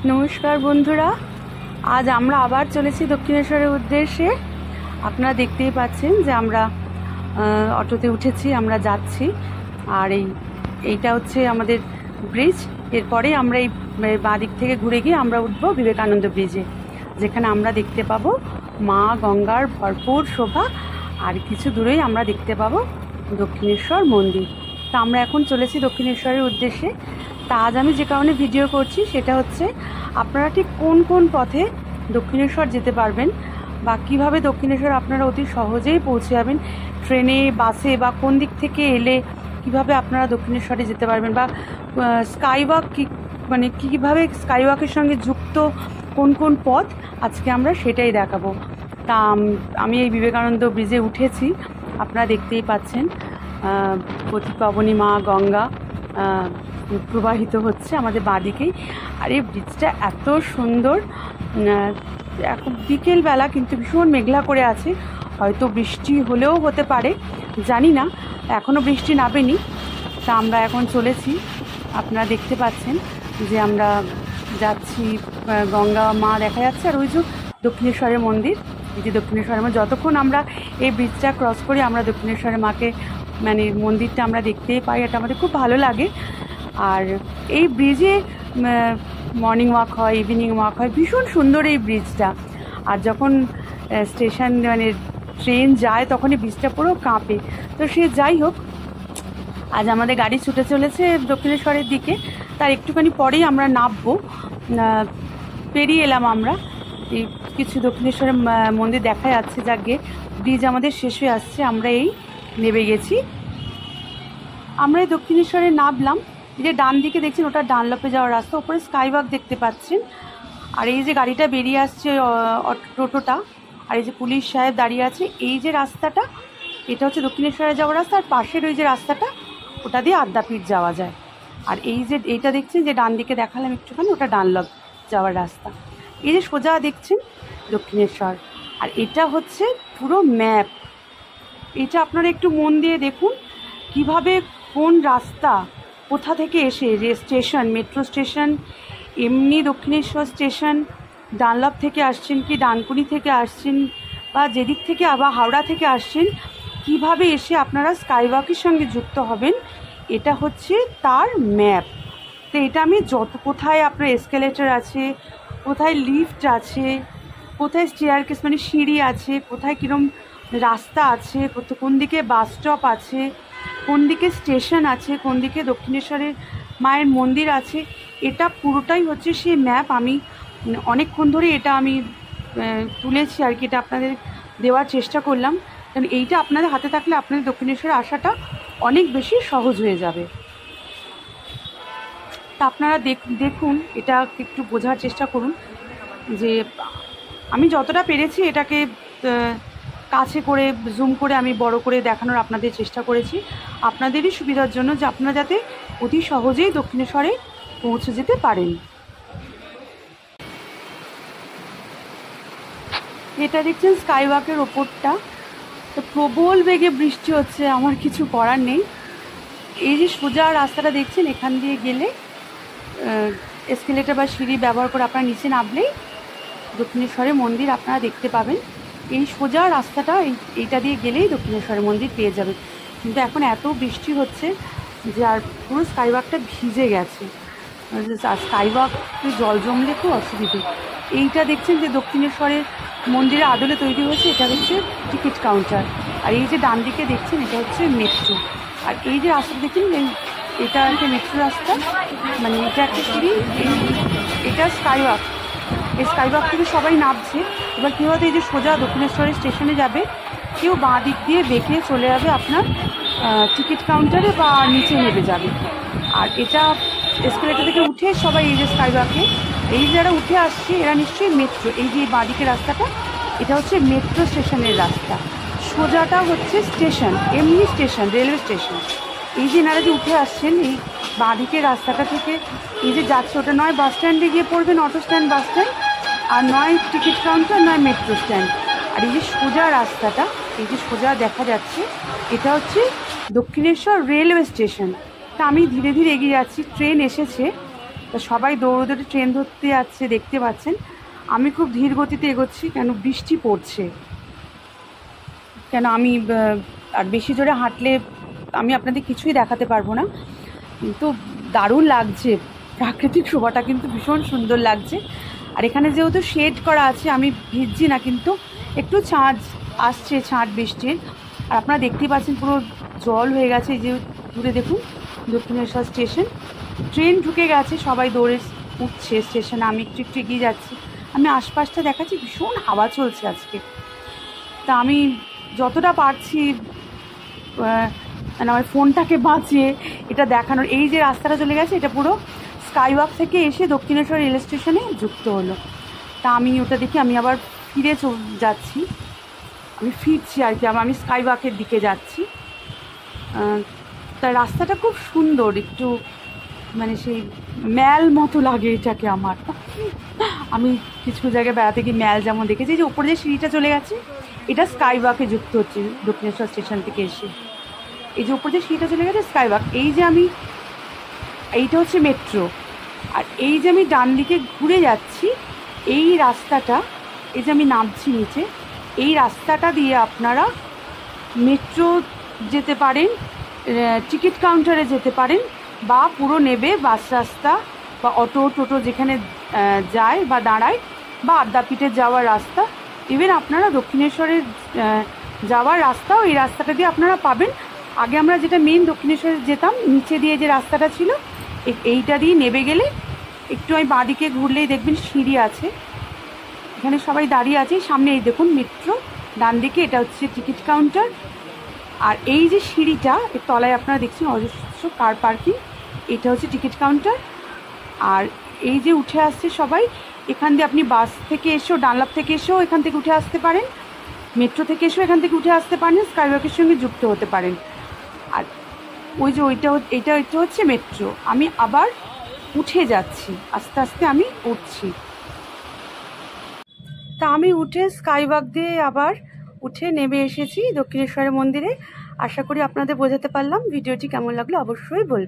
নমস্কার বন্ধুরা, আজ আমরা আবার চলেছি দক্ষিণেশ্বরের উদ্দেশ্যে। আপনারা দেখতেই পাচ্ছেন যে আমরা অটোতে উঠেছি, আমরা যাচ্ছি। আর এইটা হচ্ছে আমাদের ব্রিজ। এরপরে আমরা এই বাঁ দিক থেকে ঘুরে গিয়ে আমরা উঠব বিবেকানন্দ ব্রিজে, যেখানে আমরা দেখতে পাবো মা গঙ্গার ভরপুর শোভা। আর কিছু দূরেই আমরা দেখতে পাবো দক্ষিণেশ্বর মন্দির। তা আমরা এখন চলেছি দক্ষিণেশ্বরের উদ্দেশ্যে। তা আজ আমি যে কারণে ভিডিও করছি সেটা হচ্ছে আপনারা ঠিক কোন কোন পথে দক্ষিণেশ্বর যেতে পারবেন, বা কিভাবে দক্ষিণেশ্বর আপনারা অতি সহজেই পৌঁছে যাবেন, ট্রেনে, বাসে, বা কোন দিক থেকে এলে কিভাবে আপনারা দক্ষিণেশ্বরে যেতে পারবেন, বা স্কাইওয়াক মানে কীভাবে স্কাইওয়াকের সঙ্গে যুক্ত কোন কোন পথ, আজকে আমরা সেটাই দেখাবো। তা আমি এই বিবেকানন্দ ব্রিজে উঠেছি, আপনারা দেখতেই পাচ্ছেন পতিপাবনী মা গঙ্গা প্রবাহিত হচ্ছে আমাদের বাঁদিকেই। আর এই ব্রিজটা এত সুন্দর। এখন বিকেলবেলা কিন্তু ভীষণ মেঘলা করে আছে, হয়তো বৃষ্টি হলেও হতে পারে, জানি না, এখনও বৃষ্টি নামেনি। তা আমরা এখন চলেছি, আপনারা দেখতে পাচ্ছেন যে আমরা যাচ্ছি, গঙ্গা মা দেখা যাচ্ছে, আর ওই যে দক্ষিণেশ্বরের মন্দির। এই যে দক্ষিণেশ্বরের মা, যতক্ষণ আমরা এই ব্রিজটা ক্রস করি আমরা দক্ষিণেশ্বরের মাকে মানে মন্দিরটা আমরা দেখতেই পাই, এটা আমাদের খুব ভালো লাগে। আর এই ব্রিজে মর্নিং ওয়াক হয়, ইভিনিং ওয়াক হয়, ভীষণ সুন্দর এই ব্রিজটা। আর যখন স্টেশন মানে ট্রেন যায় তখন এই ব্রিজটা পুরো কাঁপে। তো সে যাই হোক, আজ আমাদের গাড়ি ছুটে চলেছে দক্ষিণেশ্বরের দিকে। তার একটুখানি পরেই আমরা নামবো। পেরিয়ে এলাম আমরা, এই কিছু দক্ষিণেশ্বরের মন্দির দেখা যাচ্ছে, যাকে ব্রিজ আমাদের শেষ হয়ে আসছে, আমরা এই নেমে গেছি। আমরা এই দক্ষিণেশ্বরে নামলাম। এই যে ডান দিকে দেখছেন ওটা ডানলপে যাওয়ার রাস্তা, ওপরে স্কাইওয়াক দেখতে পাচ্ছেন। আর এই যে গাড়িটা বেরিয়ে আসছে টোটোটা, আর এই যে পুলিশ সাহেব দাঁড়িয়ে আছে, এই যে রাস্তাটা এটা হচ্ছে দক্ষিণেশ্বরে যাওয়ার রাস্তা। আর পাশের ওই যে রাস্তাটা ওটা দিয়ে আদ্যাপীঠ যাওয়া যায়। আর এই যে এইটা দেখছেন যে ডান দিকে দেখালাম একটুখানি, ওটা ডানলপ যাওয়ার রাস্তা। এই যে সোজা দেখছেন দক্ষিণেশ্বর। আর এটা হচ্ছে পুরো ম্যাপ। এটা আপনারা একটু মন দিয়ে দেখুন কিভাবে কোন রাস্তা কোথা থেকে এসে, যে স্টেশন, মেট্রো স্টেশন, এমনি দক্ষিণেশ্বর স্টেশন, ডানলপ থেকে আসছেন কি ডানকুনি থেকে আসছেন, বা যেদিক থেকে আবার হাওড়া থেকে আসছেন, কিভাবে এসে আপনারা স্কাইওয়াকের সঙ্গে যুক্ত হবেন, এটা হচ্ছে তার ম্যাপ। তো এটা আমি কোথায় আপনার এসকেলেটর আছে, কোথায় লিফট আছে, কোথায় স্টেয়ারকেস মানে সিঁড়ি আছে, কোথায় কীরকম রাস্তা আছে, কোন দিকে বাস স্টপ আছে, কোন দিকে স্টেশন আছে, কোন দিকে দক্ষিণেশ্বরের মায়ের মন্দির আছে, এটা পুরোটাই হচ্ছে সেই ম্যাপ। আমি অনেকক্ষণ ধরে এটা আমি তুলেছি আর কি, এটা আপনাদের দেওয়ার চেষ্টা করলাম, কারণ এইটা আপনাদের হাতে থাকলে আপনাদের দক্ষিণেশ্বরে আসাটা অনেক বেশি সহজ হয়ে যাবে। তা আপনারা দেখুন, এটা একটু বোঝার চেষ্টা করুন যে আমি যতটা পেরেছি এটাকে কাছে করে জুম করে আমি বড় করে দেখানোর আপনাদের চেষ্টা করেছি, আপনাদেরই সুবিধার জন্য, যে আপনারা যাতে অতি সহজেই দক্ষিণেশ্বরে পৌঁছে যেতে পারেন। এটা দেখছেন স্কাইওয়াকের ওপরটা, তো প্রবল বেগে বৃষ্টি হচ্ছে, আমার কিছু করার নেই। এই যে সোজা রাস্তাটা দেখছেন, এখান দিয়ে গেলে এসকেলেটর বা সিঁড়ি ব্যবহার করে আপনারা নিচে নামলেই দক্ষিণেশ্বরের মন্দির আপনারা দেখতে পাবেন। এই সোজা রাস্তাটা এইটা দিয়ে গেলেই দক্ষিণেশ্বরের মন্দির পেয়ে যাবে। কিন্তু এখন এত বৃষ্টি হচ্ছে যে আর পুরো স্কাইওয়াকটা ভিজে গেছে, স্কাইওয়াকে জল জমলে খুব অসুবিধে। এইটা দেখছেন যে দক্ষিণেশ্বরের মন্দিরের আদলে তৈরি হয়েছে, এটা হচ্ছে টিকিট কাউন্টার। আর এই যে ডান দিকে দেখছেন এটা হচ্ছে মেট্রো। আর এই যে রাস্তা দেখছেন এটা একটা মেট্রো রাস্তা, মানে এটা একটা সিঁড়ি, এটা স্কাইওয়াক। এই স্কাইওয়াক থেকে সবাই নামছে। এবার কেউ হয়তো এই যে সোজা দক্ষিণেশ্বরের স্টেশনে যাবে, কেউ বাঁ দিক দিয়ে বেঁকে চলে যাবে আপনার টিকিট কাউন্টারে বা নিচে নেমে যাবে। আর এটা এসকেলেটর থেকে উঠে সবাই এই যে স্কাইওয়াকে, এই যারা উঠে আসছে এরা নিশ্চয়ই মেট্রো, এই যে বাঁ দিকের রাস্তাটা এটা হচ্ছে মেট্রো স্টেশনের রাস্তা, সোজাটা হচ্ছে স্টেশন, এমনি স্টেশন, রেলওয়ে স্টেশন। এই যে এনারা যে উঠে আসছেন এই বাঁ দিকের রাস্তাটা থেকে এই যে যাচ্ছে, ওটা নয় বাস স্ট্যান্ডে গিয়ে পড়বেন, অটো স্ট্যান্ড, বাস স্ট্যান্ড, আর নয় টিকিট কাউন্টার, নয় মেট্রো স্ট্যান্ড। আর এই যে সোজা রাস্তাটা, এই যে সোজা দেখা যাচ্ছে, এটা হচ্ছে দক্ষিণেশ্বর রেলওয়ে স্টেশন। তা আমি ধীরে ধীরে এগিয়ে যাচ্ছি, ট্রেন এসেছে, তা সবাই দৌড়ে ট্রেন ধরতে যাচ্ছে, দেখতে পাচ্ছেন। আমি খুব ধীর গতিতে এগোচ্ছি, কেন বৃষ্টি পড়ছে। কেন আমি আর বেশি জোরে হাঁটলে আমি আপনাদের কিছুই দেখাতে পারবো না। কিন্তু দারুণ লাগছে, প্রাকৃতিক শোভাটা কিন্তু ভীষণ সুন্দর লাগছে। আর এখানে যেহেতু শেড করা আছে, আমি ভিজছি না, কিন্তু একটু ছাঁট আসছে, ছাঁট বৃষ্টির। আর আপনারা দেখতেই পাচ্ছেন পুরো জল হয়ে গেছে। এই যে দূরে দেখুন দক্ষিণেশ্বর স্টেশন, ট্রেন ঢুকে গেছে, সবাই দৌড়ে উঠছে স্টেশনে। আমি একটু একটু এগিয়ে যাচ্ছি। আমি আশপাশটা দেখাচ্ছি, ভীষণ হাওয়া চলছে আজকে। তা আমি যতটা পারছি মানে আমার ফোনটাকে বাঁচিয়ে এটা দেখানোর। এই যে রাস্তাটা চলে গেছে, এটা পুরো স্কাইওয়াক থেকে এসে দক্ষিণেশ্বর রেল স্টেশনে যুক্ত হলো। তা আমি ওটা দেখি আমি আবার ফিরে যাচ্ছি, আমি ফিরছি আর কি, আমি স্কাইওয়াকের দিকে যাচ্ছি। তা রাস্তাটা খুব সুন্দর, একটু মানে সেই ম্যাল মতো লাগে এটাকে আমার। আমি কিছু জায়গায় বেড়াতে গিয়ে ম্যাল যেমন দেখেছি, যে উপরে যে সিঁড়িটা চলে গেছে, এটা স্কাইওয়াকে যুক্ত হচ্ছে দক্ষিণেশ্বর স্টেশন থেকে এসে। এই যে উপরে যে সিঁড়িটা চলে গেছে স্কাইওয়াক, এই যে আমি, এইটা হচ্ছে মেট্রো। আর এই যে আমি ডান দিকে ঘুরে যাচ্ছি, এই রাস্তাটা, এই যে আমি নামছি নিচে, এই রাস্তাটা দিয়ে আপনারা মেট্রো যেতে পারেন, টিকিট কাউন্টারে যেতে পারেন, বা পুরো নেবে বাস রাস্তা বা অটো টোটো যেখানে যায় বা দাঁড়ায়, বা আদ্যাপীঠে যাওয়ার রাস্তা, ইভেন আপনারা দক্ষিণেশ্বরের যাওয়ার রাস্তাও এই রাস্তাটা দিয়ে আপনারা পাবেন। আগে আমরা যেটা মেন দক্ষিণেশ্বরে যেতাম, নিচে দিয়ে যে রাস্তাটা ছিল, এইটা দিয়ে নেমে গেলে একটু আমি বাঁদিকে ঘুরলেই দেখবেন সিঁড়ি আছে, এখানে সবাই দাঁড়িয়ে আছে। সামনে এই দেখুন মেট্রো, ডান দিকে এটা হচ্ছে টিকিট কাউন্টার। আর এই যে সিঁড়িটা, এর তলায় আপনারা দেখছেন অজস্র কার পার্কিং, এটা হচ্ছে টিকিট কাউন্টার। আর এই যে উঠে আসছে সবাই, এখান দিয়ে আপনি বাস থেকে এসেও, ডানলাপ থেকে এসেও এখান থেকে উঠে আসতে পারেন, মেট্রো থেকে এসেও এখান থেকে উঠে আসতে পারেন, স্কাইওয়াকের সঙ্গে যুক্ত হতে পারেন। আর ওই যে এটা হচ্ছে মেট্রো। আমি আবার উঠে যাচ্ছি, আস্তে আস্তে আমি উঠছি। তা আমি উঠে স্কাইওয়াক দিয়ে আবার উঠে নেমে এসেছি দক্ষিণেশ্বরের মন্দিরে। আশা করি আপনাদের বোঝাতে পারলাম। ভিডিওটি কেমন লাগলো অবশ্যই বলবেন।